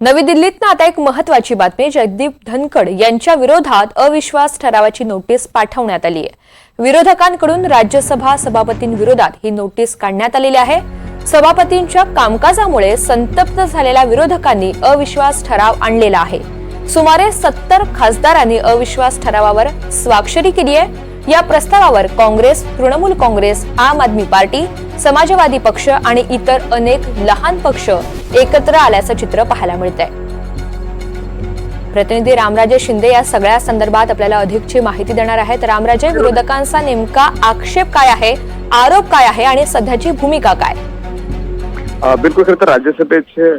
नवी दिल्लीतनं आता एक महत्त्वाची बातमी। जगदीप धनखड यांच्या विरोधात अविश्वास ठरावाची नोटीस पाठवण्यात आली आहे। विरोधकांकडून राज्यसभा सभापतींविरोधात ही नोटीस काढण्यात आलेली आहे। सभापतींच्या कामकाजामुळे संतप्त झालेल्या विरोधकांनी अविश्वास ठराव आणलेला आहे। सुमारे 70 खासदारांनी अविश्वास ठरावावर स्वाक्षरी केली आहे। या प्रस्तावावर काँग्रेस, तृणमूल काँग्रेस, आम आदमी पार्टी, समाजवादी पक्ष आणि इतर अनेक लहान पक्ष एकत्र आल्याचं चित्र पाहायला मिळतंय। प्रतिनिधी रामराजे शिंदे या सगळ्या संदर्भात आपल्याला अधिकची माहिती देणार आहेत। रामराजे, विरोधकांचा नेमका आक्षेप काय आहे, आरोप काय आहे आणि सध्याची भूमिका काय? बिलकुल, खरं तर राज्यसभेचे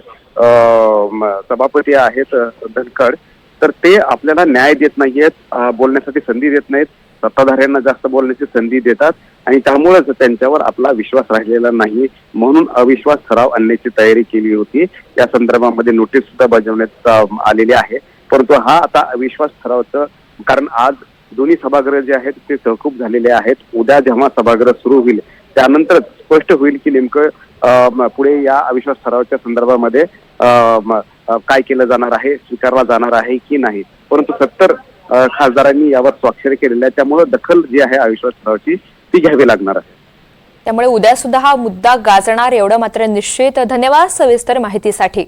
सभापती आहेत धनखड, तर ते आपल्याला न्याय देत नाहीयेत, बोलण्यासाठी संधी देत नाहीत, सत्ताधाऱ्यांना जास्त बोलण्याची संधी देतात आणि त्यामुळेच त्यांच्यावर आपला विश्वास राहिलेला नाही, म्हणून अविश्वास ठराव आणण्याची तयारी केली होती। या संदर्भामध्ये नोटीस सुद्धा बजावण्यात आलेली आहे। परंतु हा आता अविश्वास ठरावाचं कारण आज दोन्ही सभागृह जे आहेत ते तहकूब झालेले आहेत। उद्या जेव्हा सभागृह सुरू होईल त्यानंतर स्पष्ट होईल की नेमकं पुढे या अविश्वास ठरावाच्या संदर्भामध्ये काय केलं जाणार आहे, स्वीकारला जाणार आहे की नाही। परंतु 70 खासदारांनी यावर स्वाक्षरी केलेली आहे, त्यामुळे दखल जी आहे अविश्वास ठरावाची ती घ्यावी लागणार आहे। त्यामुळे उद्या सुद्धा हा मुद्दा गाजणार एवढं मात्र निश्चित। धन्यवाद सविस्तर माहितीसाठी।